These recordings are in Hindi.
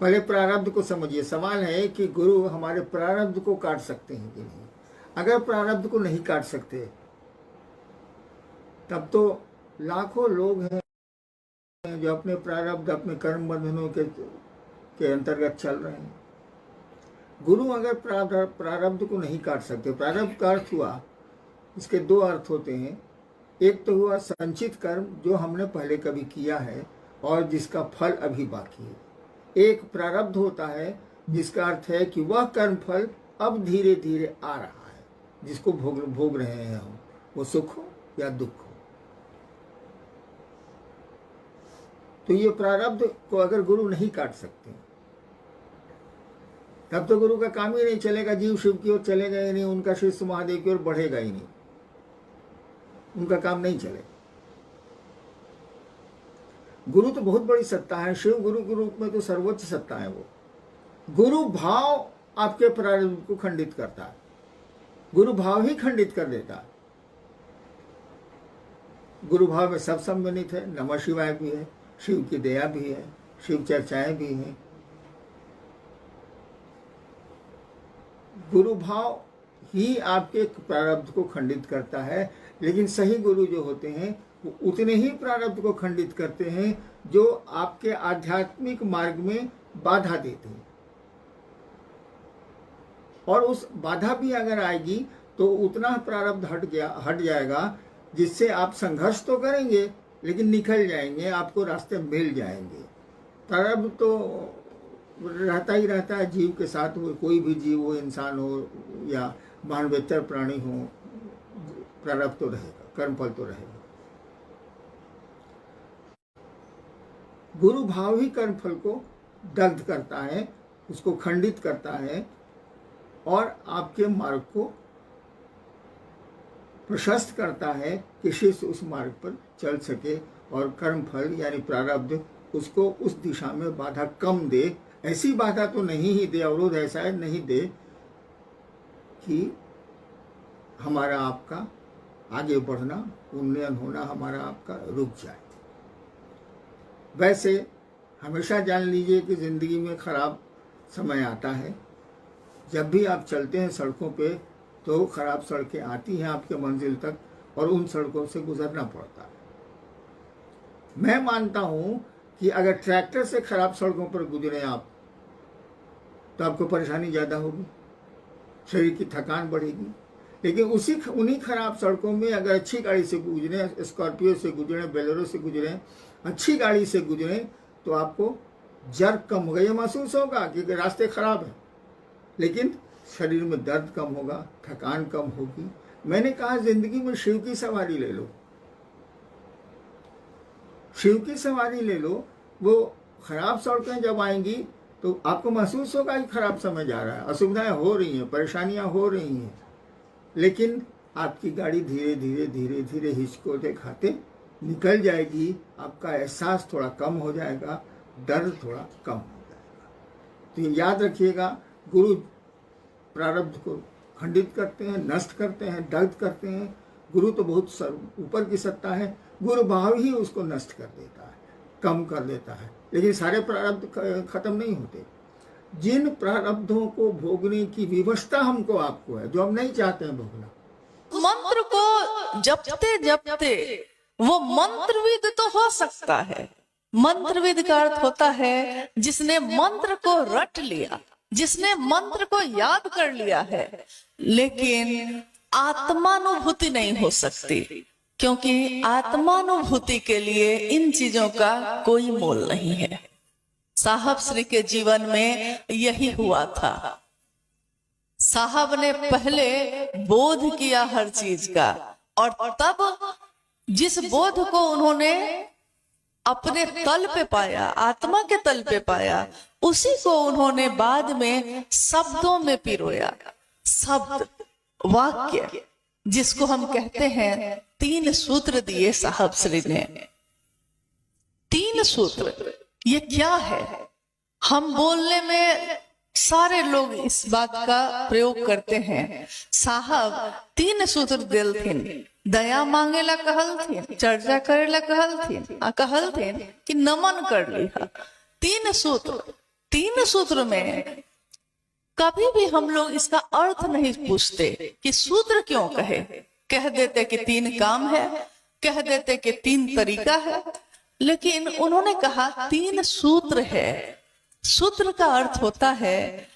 पहले प्रारब्ध को समझिए। सवाल है कि गुरु हमारे प्रारब्ध को काट सकते हैं कि नहीं। अगर प्रारब्ध को नहीं काट सकते तब तो लाखों लोग हैं जो अपने प्रारब्ध, अपने कर्म बंधनों के अंतर्गत चल रहे हैं। गुरु अगर प्रारब्ध को नहीं काट सकते, प्रारब्ध का अर्थ हुआ, इसके दो अर्थ होते हैं। एक तो हुआ संचित कर्म जो हमने पहले कभी किया है और जिसका फल अभी बाकी है। एक प्रारब्ध होता है जिसका अर्थ है कि वह कर्म फल अब धीरे धीरे आ रहा है, जिसको भोग रहे हैं हम, वो सुख हो या दुख हो। तो ये प्रारब्ध को अगर गुरु नहीं काट सकते तब तो गुरु का काम ही नहीं चलेगा। जीव शिव की ओर चलेगा ही नहीं, उनका शिष्य महादेव की ओर बढ़ेगा ही नहीं, उनका काम नहीं चलेगा। गुरु तो बहुत बड़ी सत्ता है, शिव गुरु के रूप में तो सर्वोच्च सत्ता है वो। गुरु भाव आपके प्रारब्ध को खंडित करता है, गुरु भाव ही खंडित कर देता है। गुरु भाव में सब सम्मिलित है, नमः शिवाय भी है, शिव की दया भी है, शिव चर्चाएं भी हैं। गुरु भाव ही आपके प्रारब्ध को खंडित करता है, लेकिन सही गुरु जो होते हैं वो उतने ही प्रारब्ध को खंडित करते हैं जो आपके आध्यात्मिक मार्ग में बाधा देते हैं। और उस बाधा भी अगर आएगी तो उतना प्रारब्ध हट जाएगा जिससे आप संघर्ष तो करेंगे लेकिन निकल जाएंगे, आपको रास्ते मिल जाएंगे। प्रारब्ध तो रहता ही रहता है जीव के साथ, वो कोई भी जीव हो, इंसान हो या मानवेतर प्राणी हो, प्रारब्ध तो रहेगा, कर्मफल तो रहेगा। गुरु भाव ही कर्मफल को दग्ध करता है, उसको खंडित करता है और आपके मार्ग को प्रशस्त करता है कि शिष्य उस मार्ग पर चल सके और कर्मफल यानी प्रारब्ध उसको उस दिशा में बाधा कम दे। ऐसी बाधा तो नहीं ही दे, अवरोध ऐसा है नहीं दे कि हमारा आपका आगे बढ़ना, उन्नयन होना हमारा आपका रुक जाए। वैसे हमेशा जान लीजिए कि जिंदगी में खराब समय आता है। जब भी आप चलते हैं सड़कों पे तो खराब सड़कें आती हैं आपके मंजिल तक और उन सड़कों से गुजरना पड़ता है। मैं मानता हूं कि अगर ट्रैक्टर से खराब सड़कों पर गुजरे आप तो आपको परेशानी ज़्यादा होगी, शरीर की थकान बढ़ेगी। लेकिन उन्हीं खराब सड़कों में अगर अच्छी गाड़ी से गुजरे, स्कॉर्पियो से गुजरे, बोलेरो से गुजरे, अच्छी गाड़ी से गुजरे तो आपको जर्क कम होगा। ये महसूस होगा कि रास्ते खराब हैं, लेकिन शरीर में दर्द कम होगा, थकान कम होगी। मैंने कहा जिंदगी में शिव की सवारी ले लो, शिव की सवारी ले लो। वो खराब सड़कें जब आएंगी तो आपको महसूस होगा कि खराब समय जा रहा है, असुविधाएं हो रही हैं, परेशानियां हो रही हैं, लेकिन आपकी गाड़ी धीरे धीरे धीरे धीरे हिचकोते खाते निकल जाएगी। आपका एहसास थोड़ा कम हो जाएगा, दर्द थोड़ा कम हो जाएगा। तो याद रखिएगा, गुरु प्रारब्ध को खंडित करते हैं, नष्ट करते हैं, दग्ध करते हैं। गुरु तो बहुत ऊपर की सत्ता है, गुरु भाव ही उसको नष्ट कर देता है, कम कर देता है। लेकिन सारे प्रारब्ध खत्म नहीं होते। जिन प्रारब्धों को भोगने की विवशता हमको आपको है, जो हम नहीं चाहते हैं भोगना, मंत्र को जपते जपते वो मंत्रविद तो हो सकता है। मंत्रविद का अर्थ होता है जिसने मंत्र को रट लिया, जिसने मंत्र को याद कर लिया है, लेकिन आत्मानुभूति नहीं हो सकती, क्योंकि आत्मानुभूति के लिए इन चीजों का कोई मोल नहीं है। साहब श्री के जीवन में यही हुआ था। साहब ने पहले बोध किया हर चीज का, और तब जिस बोध को उन्होंने अपने तल पे पाया, आत्मा के तल पे पाया, उसी को उन्होंने बाद में शब्दों में पिरोया। शब्द, वाक्य, जिसको हम कहते हैं 3 सूत्र दिए साहब श्री ने। 3 सूत्र, ये क्या है? हम बोलने में सारे लोग इस बात का प्रयोग करते हैं। साहब 3 सूत्र दिलथिन, दया मांगेला कहलथिन, चर्चा करेला कहलथिन कि नमन कर लिहा। 3 सूत्र तीन सूत्र में कभी भी हम लोग इसका अर्थ नहीं पूछते कि सूत्र क्यों कहे। कह देते कि तीन काम है, कह देते कि तीन तरीका है, लेकिन उन्होंने कहा तीन सूत्र है। सूत्र का अर्थ होता है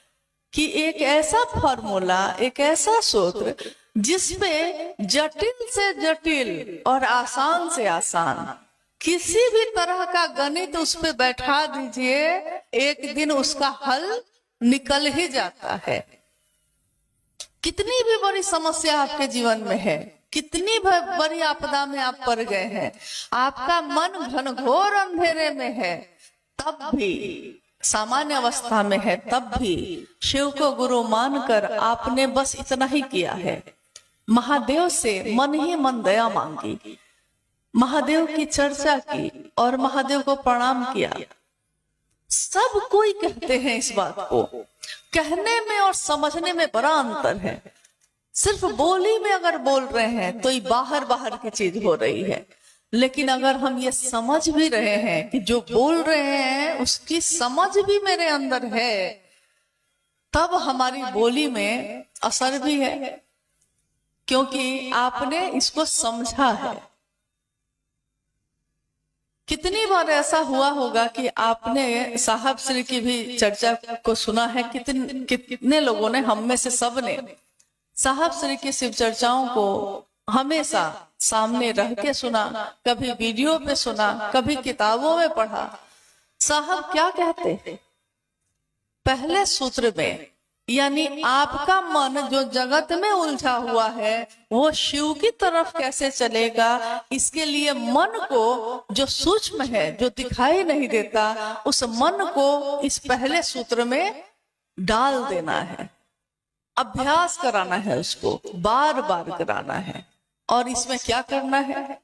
कि एक ऐसा फॉर्मूला, एक ऐसा सूत्र जिसमें जटिल से जटिल और आसान से आसान किसी भी तरह का गणित उस पे बैठा दीजिए, एक दिन उसका हल निकल ही जाता है। कितनी भी बड़ी समस्या आपके जीवन में है, कितनी बड़ी आपदा में आप पड़ गए हैं, आपका मन घनघोर अंधेरे में है, तब भी सामान्य अवस्था में है, तब भी शिव को गुरु मानकर आपने बस इतना ही किया है। महादेव से मन ही मन दया मांगी, महादेव की चर्चा की और महादेव को प्रणाम किया। सब कोई कहते हैं इस बात को, कहने में और समझने में बड़ा अंतर है। सिर्फ बोली में अगर बोल रहे हैं तो ये बाहर बाहर की चीज हो रही है, लेकिन अगर हम ये समझ भी रहे हैं कि जो बोल रहे हैं उसकी समझ भी मेरे अंदर है, तब हमारी बोली में असर भी है, क्योंकि आपने इसको समझा है। कितनी बार ऐसा हुआ होगा कि आपने साहब श्री की भी चर्चा को सुना है। कितने लोगों ने, हम में से सब ने साहब श्री की शिव चर्चाओं को हमेशा सामने रह के सुना, कभी वीडियो पे सुना, कभी किताबों में पढ़ा। साहब क्या कहते हैं पहले सूत्र में, यानी आपका मन जो जगत में उलझा हुआ है वो शिव की तरफ कैसे चलेगा, इसके लिए मन को जो सूक्ष्म है, जो दिखाई नहीं देता, उस मन को इस पहले सूत्र में डाल देना है। अभ्यास कराना है, उसको बार बार कराना है। और इसमें क्या करना है,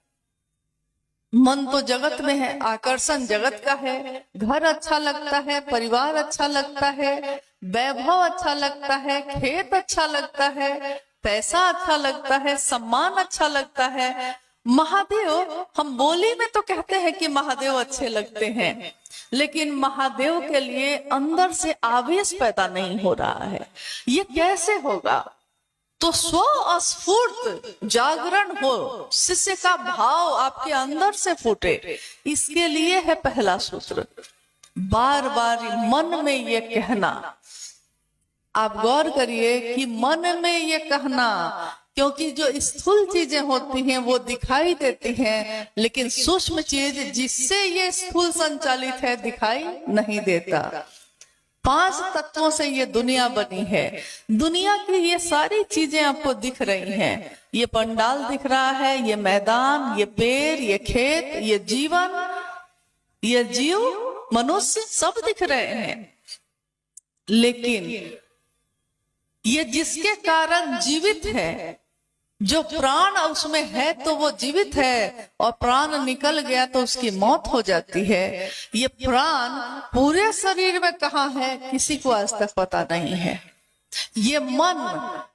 मन तो जगत में है, आकर्षण जगत का है, घर अच्छा लगता है, परिवार अच्छा लगता है, वैभव अच्छा लगता है, खेत अच्छा लगता है, पैसा अच्छा लगता है, सम्मान अच्छा लगता है। महादेव, हम बोली में तो कहते हैं कि महादेव अच्छे लगते हैं, लेकिन महादेव के लिए अंदर से आवेश पैदा नहीं हो रहा है। ये कैसे होगा? तो स्व स्फूर्त जागरण हो, शिष्य का भाव आपके अंदर से फूटे, इसके लिए है पहला सूत्र। बार बार मन में ये कहना, आप गौर करिए कि मन में ये कहना, क्योंकि जो स्थूल चीजें होती हैं वो दिखाई देती हैं, लेकिन सूक्ष्म चीज जिससे ये स्थूल संचालित है दिखाई नहीं देता। 5 तत्वों से ये दुनिया बनी है। दुनिया की ये सारी चीजें आपको दिख रही हैं। ये पंडाल दिख रहा है, ये मैदान, ये पेड़, ये खेत, ये जीवन, ये जीव, मनुष्य, सब दिख रहे हैं। लेकिन ये जिसके कारण जीवित है, जो प्राण उसमें है तो वो जीवित है, और प्राण निकल गया तो उसकी मौत हो जाती है। ये प्राण पूरे शरीर में कहाँ है किसी को आज तक पता नहीं है। ये मन,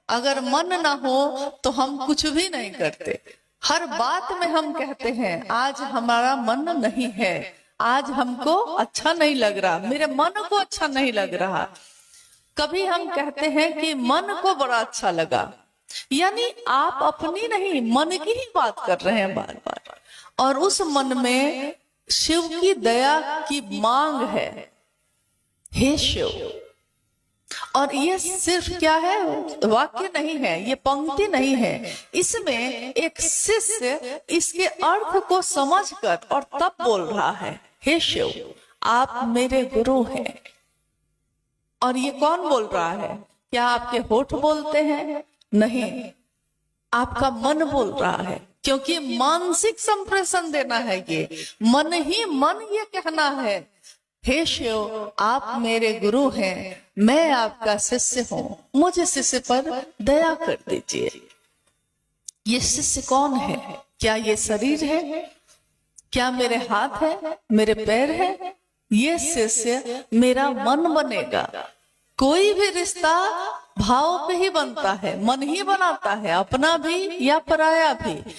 अगर मन ना हो तो हम कुछ भी नहीं करते। हर बात में हम कहते हैं आज हमारा मन नहीं है, आज हमको अच्छा नहीं लग रहा, मेरे मन को अच्छा नहीं लग रहा। कभी हम कहते हैं कि मन को बड़ा अच्छा लगा, यानी आप अपनी नहीं, मन की ही बात कर रहे हैं बार बार, और उस मन में शिव की दया की मांग है, हे शिव। और ये सिर्फ क्या है, वाक्य नहीं है, ये पंक्ति नहीं है, इसमें एक शिष्य इसके अर्थ को समझकर और तब बोल रहा है, हे शिव आप मेरे गुरु हैं। और ये कौन बोल रहा है? क्या आपके होठ बोलते हैं? नहीं, आपका मन बोल रहा है, क्योंकि मानसिक संप्रेषण देना है। ये मन ही मन ये कहना है, हे शिव आप मेरे गुरु हैं, मैं आपका शिष्य हूँ, मुझे शिष्य पर दया कर दीजिए। ये शिष्य कौन है? क्या ये शरीर है? क्या मेरे हाथ है, मेरे पैर है? ये शिष्य मेरा मन बनेगा। कोई भी रिश्ता भाव पे ही बनता है, मन ही बनाता है, अपना भी या पराया भी।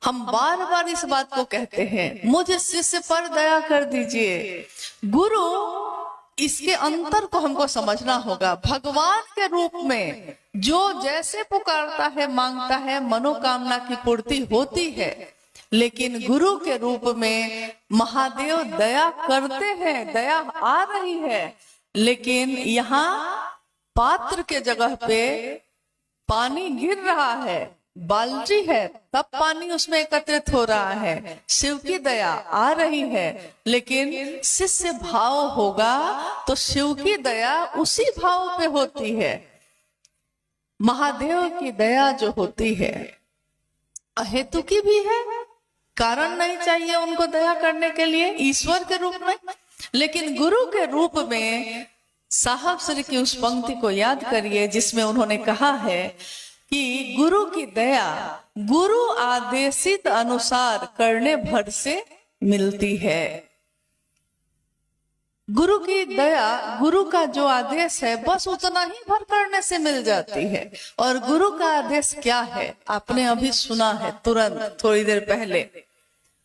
हम बार बार इस बात को कहते हैं, मुझे शिष्य पर दया कर दीजिए। गुरु इसके अंतर को हमको समझना होगा। भगवान के रूप में जो जैसे पुकारता है, मांगता है, मनोकामना की पूर्ति होती है। लेकिन गुरु के रूप में महादेव दया करते हैं, दया आ रही है, लेकिन यहाँ पात्र के जगह पे पानी गिर रहा है, बाल्टी है तब पानी उसमें एकत्रित हो रहा है। शिव की दया आ रही है, लेकिन शिष्य भाव होगा तो शिव की दया उसी भाव पे होती है। महादेव की दया जो होती है अहेतु की भी है, कारण नहीं चाहिए उनको दया करने के लिए ईश्वर के रूप में। लेकिन गुरु के रूप में साहब श्री की उस पंक्ति को याद करिए जिसमें उन्होंने कहा है कि गुरु की दया गुरु आदेशित अनुसार करने भर से मिलती है। गुरु की दया, गुरु का जो आदेश है बस उतना ही भर करने से मिल जाती है। और गुरु का आदेश क्या है आपने अभी सुना है तुरंत थोड़ी देर पहले।